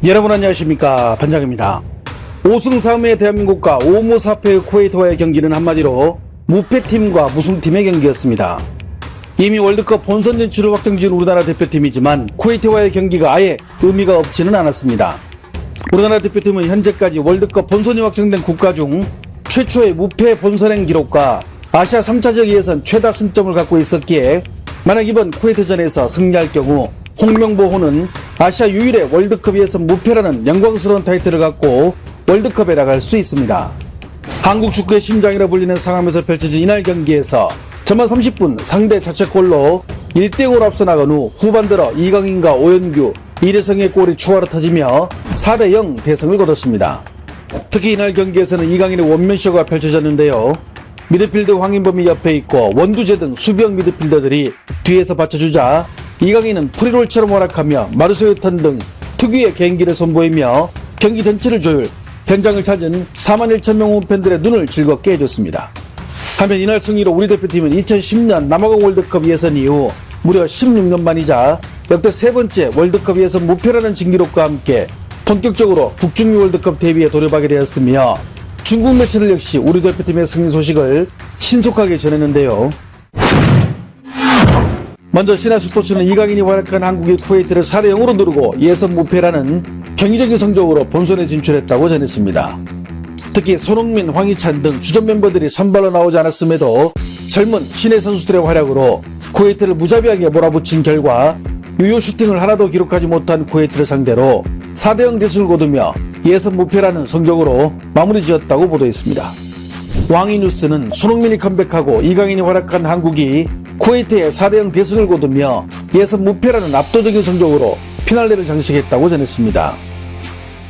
여러분 안녕하십니까, 반장입니다. 5승 3무의 대한민국과 5무 4패의 쿠웨이트와의 경기는 한마디로 무패팀과 무승팀의 경기였습니다. 이미 월드컵 본선 진출을 확정지은 우리나라 대표팀이지만 쿠웨이트와의 경기가 아예 의미가 없지는 않았습니다. 우리나라 대표팀은 현재까지 월드컵 본선이 확정된 국가 중 최초의 무패 본선행 기록과 아시아 3차적 예선 최다 승점을 갖고 있었기에 만약 이번 쿠웨이트전에서 승리할 경우 홍명보호는 아시아 유일의 월드컵 예선 무패라는 영광스러운 타이틀을 갖고 월드컵에 나갈 수 있습니다. 한국 축구의 심장이라 불리는 상암에서 펼쳐진 이날 경기에서 전반 30분 상대 자책골로 1대0으로 앞서 나간 후 후반 들어 이강인과 오연규, 이대성의 골이 추가로 터지며 4대0 대승을 거뒀습니다. 특히 이날 경기에서는 이강인의 원맨쇼가 펼쳐졌는데요. 미드필더 황인범이 옆에 있고 원두재 등 수비형 미드필더들이 뒤에서 받쳐주자 이강인은 프리롤처럼 활약하며 마르세유 턴 등 특유의 개인기를 선보이며 경기 전체를 조율, 현장을 찾은 41,000명 팬들의 눈을 즐겁게 해줬습니다. 한편 이날 승리로 우리 대표팀은 2010년 남아공 월드컵 예선 이후 무려 16년 만이자 역대 세 번째 월드컵 예선 무패라는 진기록과 함께 본격적으로 북중미 월드컵 대비에 돌입하게 되었으며 중국 매체들 역시 우리 대표팀의 승리 소식을 신속하게 전했는데요. 먼저 신화스포츠는 이강인이 활약한 한국이 쿠웨이트를 4대0으로 누르고 예선 무패라는 경이적인 성적으로 본선에 진출했다고 전했습니다. 특히 손흥민, 황희찬 등 주전 멤버들이 선발로 나오지 않았음에도 젊은 신예 선수들의 활약으로 쿠웨이트를 무자비하게 몰아붙인 결과 유효 슈팅을 하나도 기록하지 못한 쿠웨이트를 상대로 4대0 대승을 거두며 예선 무패라는 성적으로 마무리 지었다고 보도했습니다. 왕이뉴스는 손흥민이 컴백하고 이강인이 활약한 한국이 쿠웨이트의 4대0 대승을 거두며 예선 무패라는 압도적인 성적으로 피날레를 장식했다고 전했습니다.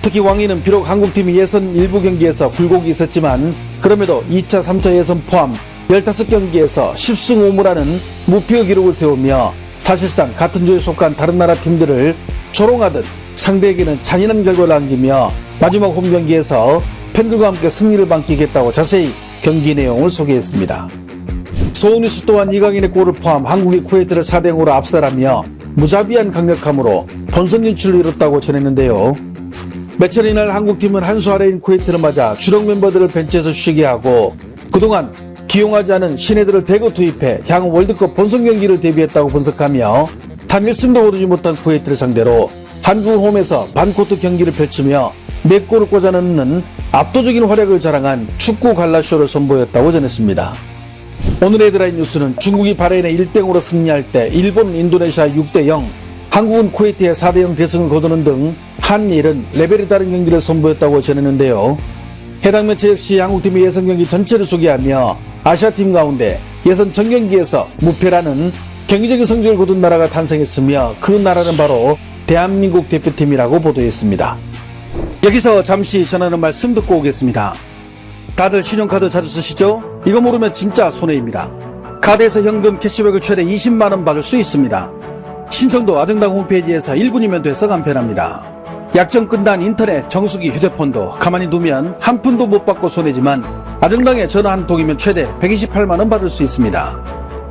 특히 왕이는 비록 한국팀이 예선 일부 경기에서 굴곡이 있었지만 그럼에도 2차, 3차 예선 포함 15경기에서 10승 5무라는 무패의 기록을 세우며 사실상 같은 조에 속한 다른 나라 팀들을 조롱하듯 상대에게는 잔인한 결과를 안기며 마지막 홈 경기에서 팬들과 함께 승리를 만끽했다고 자세히 경기 내용을 소개했습니다. 소우뉴스 또한 이강인의 골을 포함 한국이 쿠웨이트를 4대0으로 압살하며 무자비한 강력함으로 본선 진출을 이뤘다고 전했는데요. 매체는 이날 한국팀은 한 수 아래인 쿠웨이트를 맞아 주력 멤버들을 벤치에서 쉬게 하고 그동안 기용하지 않은 신예들을 대거 투입해 향후 월드컵 본선 경기를 대비했다고 분석하며 단 1승도 거두지 못한 쿠웨이트를 상대로 한국 홈에서 반코트 경기를 펼치며 4골을 꽂아넣는 압도적인 활약을 자랑한 축구 갈라쇼를 선보였다고 전했습니다. 오늘의 헤드라인 뉴스는 중국이 바레인에 1대0으로 승리할 때 일본은 인도네시아 6대0, 한국은 쿠웨이트의 4대0 대승을 거두는 등 한일은 레벨이 다른 경기를 선보였다고 전했는데요. 해당 매체 역시 한국팀의 예선 경기 전체를 소개하며 아시아팀 가운데 예선 전경기에서 무패라는 경이적인 성적을 거둔 나라가 탄생했으며 그 나라는 바로 대한민국 대표팀이라고 보도했습니다. 여기서 잠시 전하는 말씀 듣고 오겠습니다. 다들 신용카드 자주 쓰시죠? 이거 모르면 진짜 손해입니다. 카드에서 현금 캐시백을 최대 20만원 받을 수 있습니다. 신청도 아정당 홈페이지에서 1분이면 돼서 간편합니다. 약정 끝난 인터넷, 정수기, 휴대폰도 가만히 두면 한 푼도 못 받고 손해지만 아정당에 전화 한 통이면 최대 128만원 받을 수 있습니다.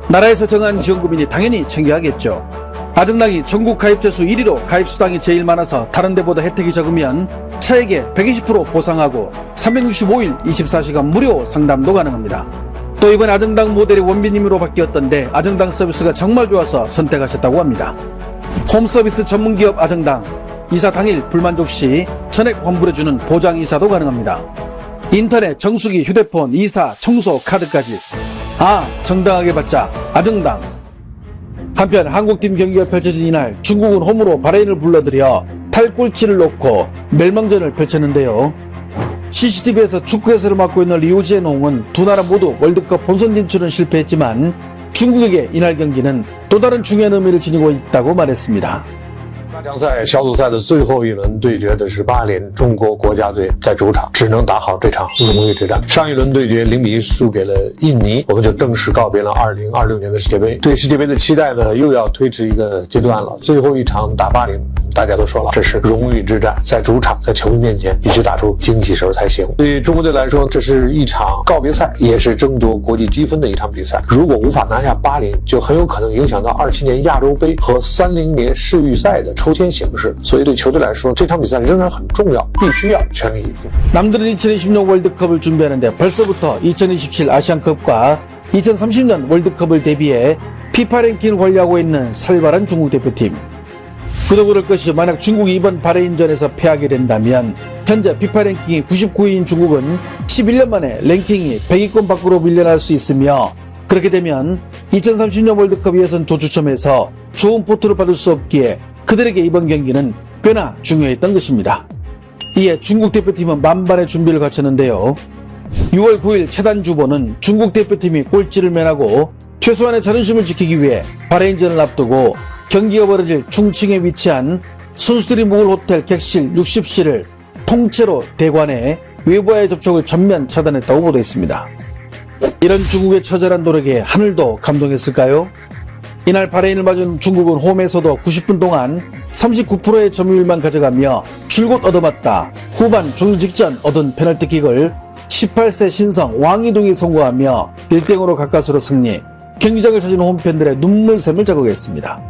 나라에서 정한 지원금이니 당연히 챙겨야겠죠. 아정당이 전국 가입자 수 1위로 가입수당이 제일 많아서 다른 데보다 혜택이 적으면 차액의 120% 보상하고 365일 24시간 무료 상담도 가능합니다. 또 이번 아정당 모델이 원빈님으로 바뀌었던데 아정당 서비스가 정말 좋아서 선택하셨다고 합니다. 홈서비스 전문기업 아정당, 이사 당일 불만족 시 전액 환불해주는 보장이사도 가능합니다. 인터넷, 정수기, 휴대폰, 이사, 청소, 카드까지 정당하게 받자 아정당. 한편 한국팀 경기가 펼쳐진 이날 중국은 홈으로 바레인을 불러들여 탈꼴찌를 놓고 멸망전을 펼쳤는데요. CCTV에서 축구 해설을 맡고 있는 리우지엔홍은 두 나라 모두 월드컵 본선 진출은 실패했지만 중국에게 이날 경기는 또 다른 중요한 의미를 지니고 있다고 말했습니다. 八强赛小组赛的最后一轮对决的是巴林中国国家队，在主场只能打好这场荣誉之战。上一轮对决0-1输给了印尼，我们就正式告别了2026年的世界杯。对世界杯的期待呢，又要推迟一个阶段了。最后一场打巴林，大家都说了，这是荣誉之战，在主场，在球迷面前必须打出精气神才行。对于中国队来说，这是一场告别赛，也是争夺国际积分的一场比赛。如果无法拿下80，就很有可能影响到27年亚洲杯和30年世预赛的抽签形势。所以对球队来说，这场比赛仍然很重要，必须要全力以赴。 남들은 2020년 월드컵을 준비하는데 벌써부터 2027 아시안컵과 2030년 월드컵을 대비해 피파 랭킹을 관리하고 있는 살벌한 중국 대표팀. 그도 그럴 것이 만약 중국이 이번 바레인전에서 패하게 된다면 현재 피파 랭킹이 99위인 중국은 11년 만에 랭킹이 100위권 밖으로 밀려날 수 있으며, 그렇게 되면 2030년 월드컵 예선 조추첨에서 좋은 포트를 받을 수 없기에 그들에게 이번 경기는 꽤나 중요했던 것입니다. 이에 중국 대표팀은 만반의 준비를 갖췄는데요. 6월 9일 최단 주보는 중국 대표팀이 꼴찌를 면하고 최소한의 자존심을 지키기 위해 바레인전을 앞두고 경기가 벌어질 충칭에 위치한 선수들이 묵을 호텔 객실 60실을 통째로 대관해 외부와의 접촉을 전면 차단했다고 보도했습니다. 이런 중국의 처절한 노력에 하늘도 감동했을까요? 이날 바레인을 맞은 중국은 홈에서도 90분 동안 39%의 점유율만 가져가며 줄곧 얻어맞다 후반 종료 직전 얻은 페널티킥을 18세 신성 왕이동이 성공하며 1대0으로 가까스로 승리, 경기장을 찾은 홈팬들의 눈물샘을 자극했습니다.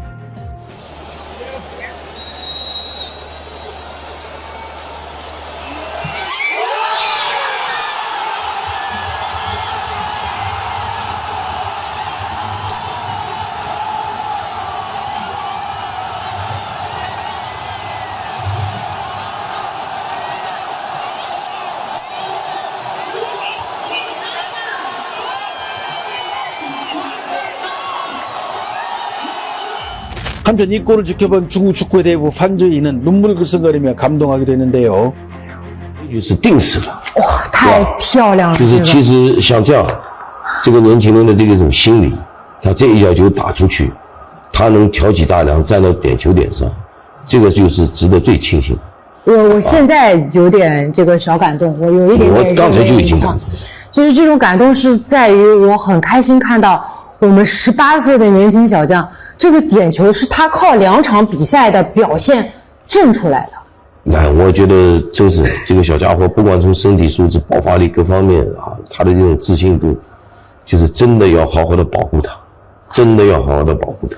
한편 이 골을 지켜본 중국 축구의 대부 판즈이는 눈물을 글썽거리며 감동하기도 했는데요. 就是定死了。哇，太漂亮了！就是其实像这样，这个年轻人的这种心理，他这一脚球打出去，他能挑起大梁站到点球点上，这个就是值得最庆幸。我现在有点这个小感动，我有一点点我刚才就已经感动，就是这种感动是在于我很开心看到我们18岁的年轻小将，这个点球是他靠2场比赛的表现挣出来的。那我觉得真是这个小家伙，不管从身体素质、爆发力各方面啊，他的这种自信度，就是真的要好好的保护他，真的要好好的保护他。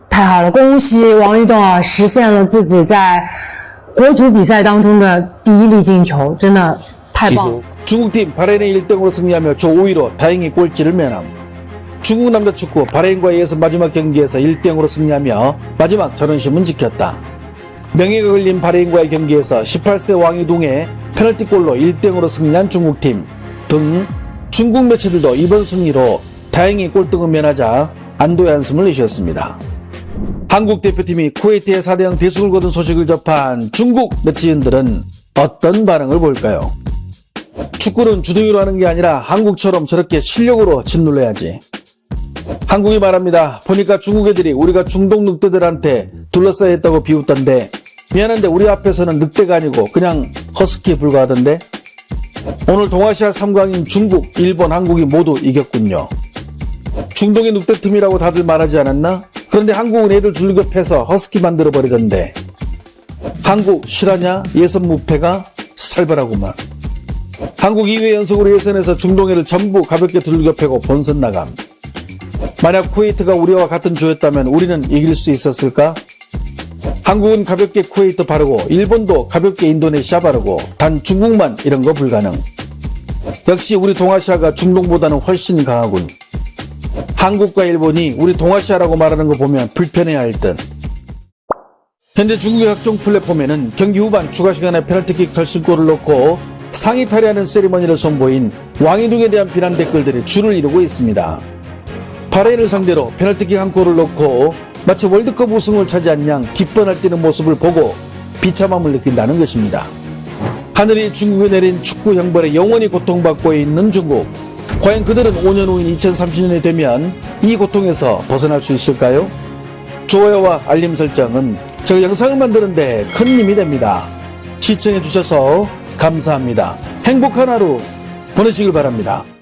太好了，恭喜王玉栋啊，实现了自己在国足比赛当中的第1粒进球，真的太棒了。 중국팀 바레인의 1등으로 승리하며 조 5위로 다행히 꼴찌를 면함. 중국 남자 축구 바레인과의 예선 마지막 경기에서 1대0으로 승리하며 마지막 자존심은 지켰다. 명예가 걸린 바레인과의 경기에서 18세 왕이동의 페널티골로 1대0으로 승리한 중국팀 등 중국 매체들도 이번 승리로 다행히 꼴등은 면하자 안도의 한숨을 내쉬었습니다. 한국 대표팀이 쿠웨이트의 4대0 대승을 거둔 소식을 접한 중국 네티즌들은 어떤 반응을 보일까요? 축구는 주둥이로 하는 게 아니라 한국처럼 저렇게 실력으로 짓눌러야지. 한국이 말합니다. 보니까 중국 애들이 우리가 중동 늑대들한테 둘러싸여 있다고 비웃던데, 미안한데 우리 앞에서는 늑대가 아니고 그냥 허스키에 불과하던데. 오늘 동아시아 3강인 중국, 일본, 한국이 모두 이겼군요. 중동의 늑대틈이라고 다들 말하지 않았나? 그런데 한국은 애들 둘겨 패서 허스키 만들어버리던데. 한국 실화냐? 예선 무패가? 살벌하구만. 한국 2회 연속으로 예선에서 중동 애들 전부 가볍게 두들겨 패고 본선 나감. 만약 쿠웨이트가 우리와 같은 조였다면 우리는 이길 수 있었을까? 한국은 가볍게 쿠웨이트 바르고 일본도 가볍게 인도네시아 바르고 단 중국만 이런 거 불가능. 역시 우리 동아시아가 중동보다는 훨씬 강하군. 한국과 일본이 우리 동아시아라고 말하는 거 보면 불편해야 할 듯. 현재 중국의 각종 플랫폼에는 경기 후반 추가 시간에 페널티킥 결승골을 넣고 상의 탈의하는 세리머니를 선보인 왕이둥에 대한 비난 댓글들이 줄을 이루고 있습니다. 바레인을 상대로 페널티킥 한 골을 넣고 마치 월드컵 우승을 차지한 양 기뻐 날뛰는 모습을 보고 비참함을 느낀다는 것입니다. 하늘이 중국에 내린 축구 형벌에 영원히 고통받고 있는 중국. 과연 그들은 5년 후인 2030년이 되면 이 고통에서 벗어날 수 있을까요? 좋아요와 알림 설정은 저 영상을 만드는 데 큰 힘이 됩니다. 시청해 주셔서 감사합니다. 행복한 하루 보내시길 바랍니다.